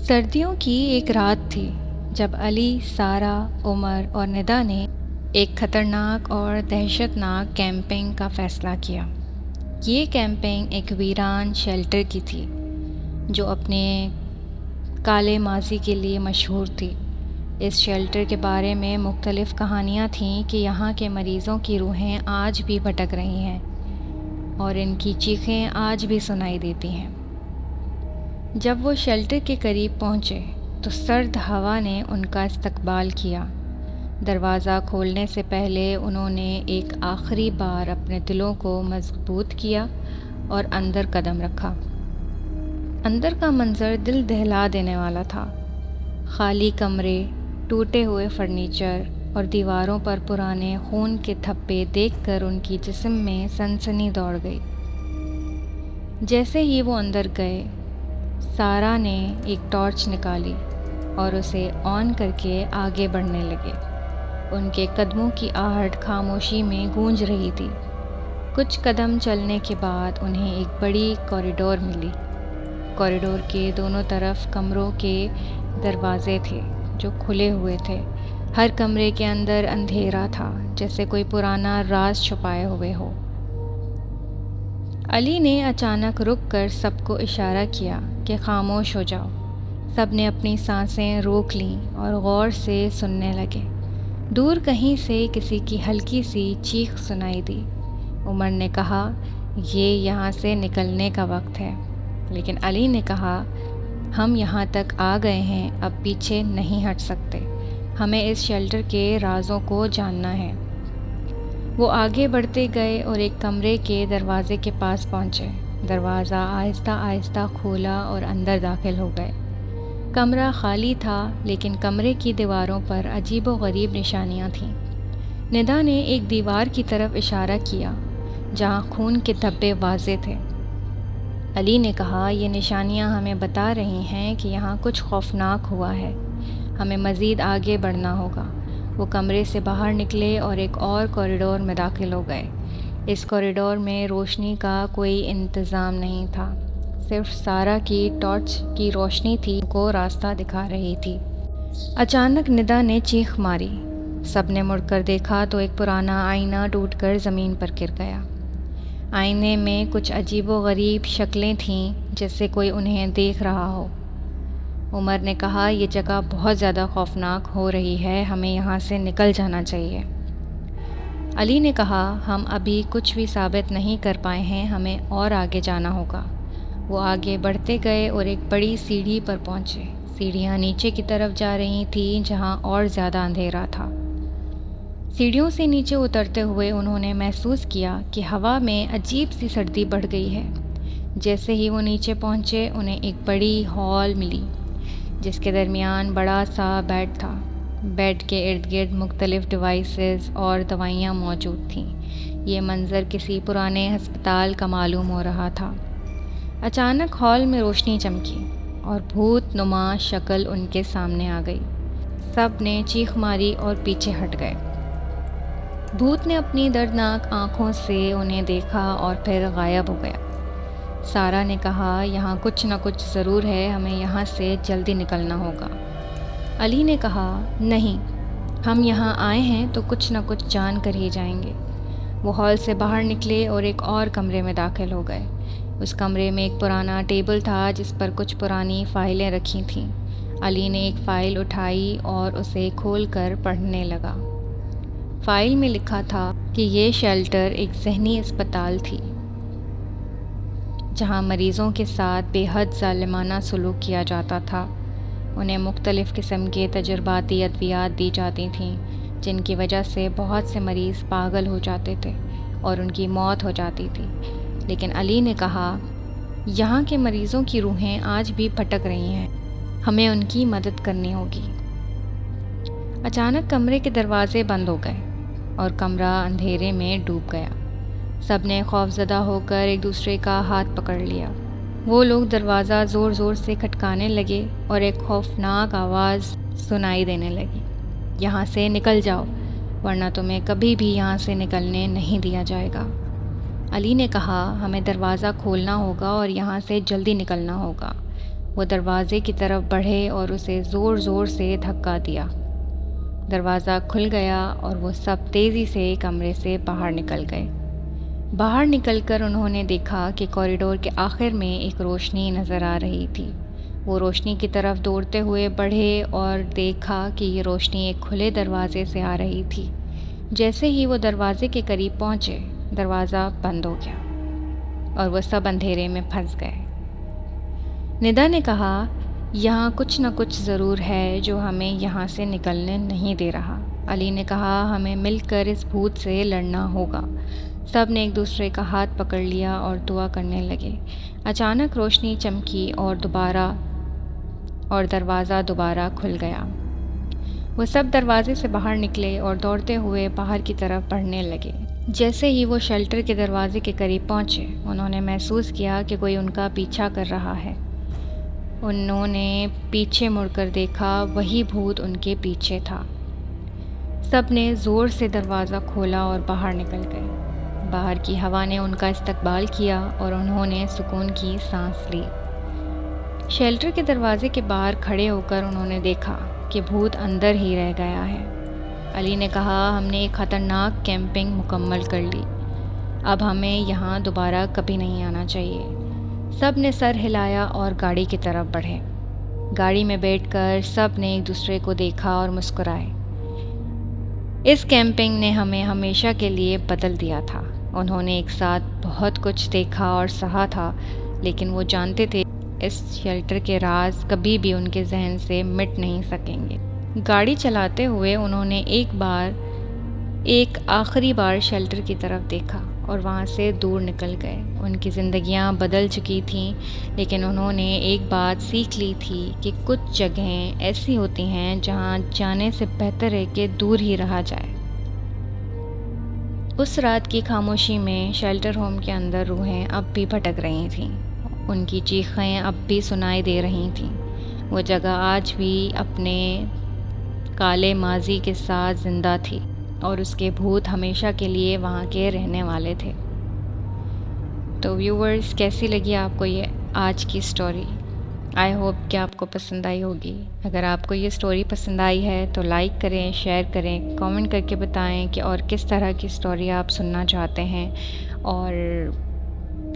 سردیوں کی ایک رات تھی جب علی، سارہ، عمر اور ندا نے ایک خطرناک اور دہشت ناک کیمپنگ کا فیصلہ کیا۔ یہ کیمپنگ ایک ویران شیلٹر کی تھی جو اپنے کالے ماضی کے لیے مشہور تھی۔ اس شیلٹر کے بارے میں مختلف کہانیاں تھیں کہ یہاں کے مریضوں کی روحیں آج بھی بھٹک رہی ہیں اور ان کی چیخیں آج بھی سنائی دیتی ہیں۔ جب وہ شیلٹر کے قریب پہنچے تو سرد ہوا نے ان کا استقبال کیا۔ دروازہ کھولنے سے پہلے انہوں نے ایک آخری بار اپنے دلوں کو مضبوط کیا اور اندر قدم رکھا۔ اندر کا منظر دل دہلا دینے والا تھا۔ خالی کمرے، ٹوٹے ہوئے فرنیچر اور دیواروں پر پرانے خون کے دھبے دیکھ کر ان کی جسم میں سنسنی دوڑ گئی۔ جیسے ہی وہ اندر گئے، سارہ نے ایک ٹارچ نکالی اور اسے آن کر کے آگے بڑھنے لگے۔ ان کے قدموں کی آہٹ خاموشی میں گونج رہی تھی۔ کچھ قدم چلنے کے بعد انہیں ایک بڑی کوریڈور ملی۔ کوریڈور کے دونوں طرف کمروں کے دروازے تھے جو کھلے ہوئے تھے۔ ہر کمرے کے اندر اندھیرا تھا، جیسے کوئی پرانا راز چھپائے ہوئے ہو۔ علی نے اچانک رک کر سب کو اشارہ کیا کہ خاموش ہو جاؤ۔ سب نے اپنی سانسیں روک لیں اور غور سے سننے لگے۔ دور کہیں سے کسی کی ہلکی سی چیخ سنائی دی۔ عمر نے کہا، یہ یہاں سے نکلنے کا وقت ہے، لیکن علی نے کہا، ہم یہاں تک آ گئے ہیں، اب پیچھے نہیں ہٹ سکتے۔ ہمیں اس شیلٹر کے رازوں کو جاننا ہے۔ وہ آگے بڑھتے گئے اور ایک کمرے کے دروازے کے پاس پہنچے۔ دروازہ آہستہ آہستہ کھولا اور اندر داخل ہو گئے۔ کمرہ خالی تھا، لیکن کمرے کی دیواروں پر عجیب و غریب نشانیاں تھیں۔ ندا نے ایک دیوار کی طرف اشارہ کیا جہاں خون کے دھبے واضح تھے۔ علی نے کہا، یہ نشانیاں ہمیں بتا رہی ہیں کہ یہاں کچھ خوفناک ہوا ہے، ہمیں مزید آگے بڑھنا ہوگا۔ وہ کمرے سے باہر نکلے اور ایک اور کوریڈور میں داخل ہو گئے۔ اس کوریڈور میں روشنی کا کوئی انتظام نہیں تھا، صرف سارہ کی ٹارچ کی روشنی تھی کو راستہ دکھا رہی تھی۔ اچانک ندا نے چیخ ماری۔ سب نے مڑ کر دیکھا تو ایک پرانا آئینہ ٹوٹ کر زمین پر گر گیا۔ آئینے میں کچھ عجیب و غریب شکلیں تھیں، جیسے کوئی انہیں دیکھ رہا ہو۔ عمر نے کہا، یہ جگہ بہت زیادہ خوفناک ہو رہی ہے، ہمیں یہاں سے نکل جانا چاہیے۔ علی نے کہا، ہم ابھی کچھ بھی ثابت نہیں کر پائے ہیں، ہمیں اور آگے جانا ہوگا۔ وہ آگے بڑھتے گئے اور ایک بڑی سیڑھی پر پہنچے۔ سیڑھیاں نیچے کی طرف جا رہی تھیں جہاں اور زیادہ اندھیرا تھا۔ سیڑھیوں سے نیچے اترتے ہوئے انہوں نے محسوس کیا کہ ہوا میں عجیب سی سردی بڑھ گئی ہے۔ جیسے ہی وہ نیچے پہنچے، انہیں ایک بڑی ہال ملی جس کے درمیان بڑا سا بیڈ تھا۔ بیڈ کے ارد گرد مختلف ڈیوائسز اور دوائیاں موجود تھیں۔ یہ منظر کسی پرانے ہسپتال کا معلوم ہو رہا تھا۔ اچانک ہال میں روشنی چمکی اور بھوت نما شکل ان کے سامنے آ گئی۔ سب نے چیخ ماری اور پیچھے ہٹ گئے۔ بھوت نے اپنی دردناک آنکھوں سے انہیں دیکھا اور پھر غائب ہو گیا۔ سارہ نے کہا، یہاں کچھ نہ کچھ ضرور ہے، ہمیں یہاں سے جلدی نکلنا ہوگا۔ علی نے کہا، نہیں، ہم یہاں آئے ہیں تو کچھ نہ کچھ جان کر ہی جائیں گے۔ وہ ہال سے باہر نکلے اور ایک اور کمرے میں داخل ہو گئے۔ اس کمرے میں ایک پرانا ٹیبل تھا جس پر کچھ پرانی فائلیں رکھی تھیں۔ علی نے ایک فائل اٹھائی اور اسے کھول کر پڑھنے لگا۔ فائل میں لکھا تھا کہ یہ شیلٹر ایک ذہنی اسپتال تھی جہاں مریضوں کے ساتھ بے حد ظالمانہ سلوک کیا جاتا تھا۔ انہیں مختلف قسم کے تجرباتی ادویات دی جاتی تھیں جن کی وجہ سے بہت سے مریض پاگل ہو جاتے تھے اور ان کی موت ہو جاتی تھی۔ لیکن علی نے کہا، یہاں کے مریضوں کی روحیں آج بھی بھٹک رہی ہیں، ہمیں ان کی مدد کرنی ہوگی۔ اچانک کمرے کے دروازے بند ہو گئے اور کمرہ اندھیرے میں ڈوب گیا۔ سب نے خوفزدہ ہو کر ایک دوسرے کا ہاتھ پکڑ لیا۔ وہ لوگ دروازہ زور زور سے کھٹکانے لگے اور ایک خوفناک آواز سنائی دینے لگی، یہاں سے نکل جاؤ، ورنہ تمہیں کبھی بھی یہاں سے نکلنے نہیں دیا جائے گا۔ علی نے کہا، ہمیں دروازہ کھولنا ہوگا اور یہاں سے جلدی نکلنا ہوگا۔ وہ دروازے کی طرف بڑھے اور اسے زور زور سے دھکا دیا۔ دروازہ کھل گیا اور وہ سب تیزی سے کمرے سے باہر نکل گئے۔ باہر نکل کر انہوں نے دیکھا کہ کوریڈور کے آخر میں ایک روشنی نظر آ رہی تھی۔ وہ روشنی کی طرف دوڑتے ہوئے بڑھے اور دیکھا کہ یہ روشنی ایک کھلے دروازے سے آ رہی تھی۔ جیسے ہی وہ دروازے کے قریب پہنچے، دروازہ بند ہو گیا اور وہ سب اندھیرے میں پھنس گئے۔ ندا نے کہا، یہاں کچھ نہ کچھ ضرور ہے جو ہمیں یہاں سے نکلنے نہیں دے رہا۔ علی نے کہا، ہمیں مل کر اس بھوت سے لڑنا ہوگا۔ سب نے ایک دوسرے کا ہاتھ پکڑ لیا اور دعا کرنے لگے۔ اچانک روشنی چمکی اور دروازہ دوبارہ کھل گیا۔ وہ سب دروازے سے باہر نکلے اور دوڑتے ہوئے باہر کی طرف بڑھنے لگے۔ جیسے ہی وہ شیلٹر کے دروازے کے قریب پہنچے، انہوں نے محسوس کیا کہ کوئی ان کا پیچھا کر رہا ہے۔ انہوں نے پیچھے مڑ کر دیکھا، وہی بھوت ان کے پیچھے تھا۔ سب نے زور سے دروازہ کھولا اور باہر نکل گئے۔ باہر کی ہوا نے ان کا استقبال کیا اور انہوں نے سکون کی سانس لی۔ شیلٹر کے دروازے کے باہر کھڑے ہو کر انہوں نے دیکھا کہ بھوت اندر ہی رہ گیا ہے۔ علی نے کہا، ہم نے ایک خطرناک کیمپنگ مکمل کر لی۔ اب ہمیں یہاں دوبارہ کبھی نہیں آنا چاہیے۔ سب نے سر ہلایا اور گاڑی کی طرف بڑھے۔ گاڑی میں بیٹھ کر سب نے ایک دوسرے کو دیکھا اور مسکرائے۔ اس کیمپنگ نے ہمیں ہمیشہ کے لیے بدل دیا تھا۔ انہوں نے ایک ساتھ بہت کچھ دیکھا اور سہا تھا، لیکن وہ جانتے تھے اس شیلٹر کے راز کبھی بھی ان کے ذہن سے مٹ نہیں سکیں گے۔ گاڑی چلاتے ہوئے انہوں نے ایک آخری بار شیلٹر کی طرف دیکھا اور وہاں سے دور نکل گئے۔ ان کی زندگیاں بدل چکی تھیں، لیکن انہوں نے ایک بات سیکھ لی تھی کہ کچھ جگہیں ایسی ہوتی ہیں جہاں جانے سے بہتر ہے کہ دور ہی رہا جائے۔ اس رات کی خاموشی میں شیلٹر ہوم کے اندر روحیں اب بھی بھٹک رہی تھیں۔ ان کی چیخیں اب بھی سنائی دے رہی تھیں۔ وہ جگہ آج بھی اپنے کالے ماضی کے ساتھ زندہ تھی اور اس کے بھوت ہمیشہ کے لیے وہاں کے رہنے والے تھے۔ تو ویورز، کیسی لگی آپ کو یہ آج کی سٹوری؟ آئی ہوپ کہ آپ کو پسند آئی ہوگی۔ اگر آپ کو یہ سٹوری پسند آئی ہے تو لائک کریں، شیئر کریں، کامنٹ کر کے بتائیں کہ اور کس طرح کی سٹوری آپ سننا چاہتے ہیں، اور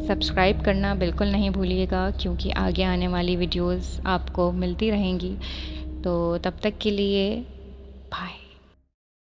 سبسکرائب کرنا بالکل نہیں بھولیے گا، کیونکہ آگے آنے والی ویڈیوز آپ کو ملتی رہیں گی۔ تو تب تک کے لیے بائے۔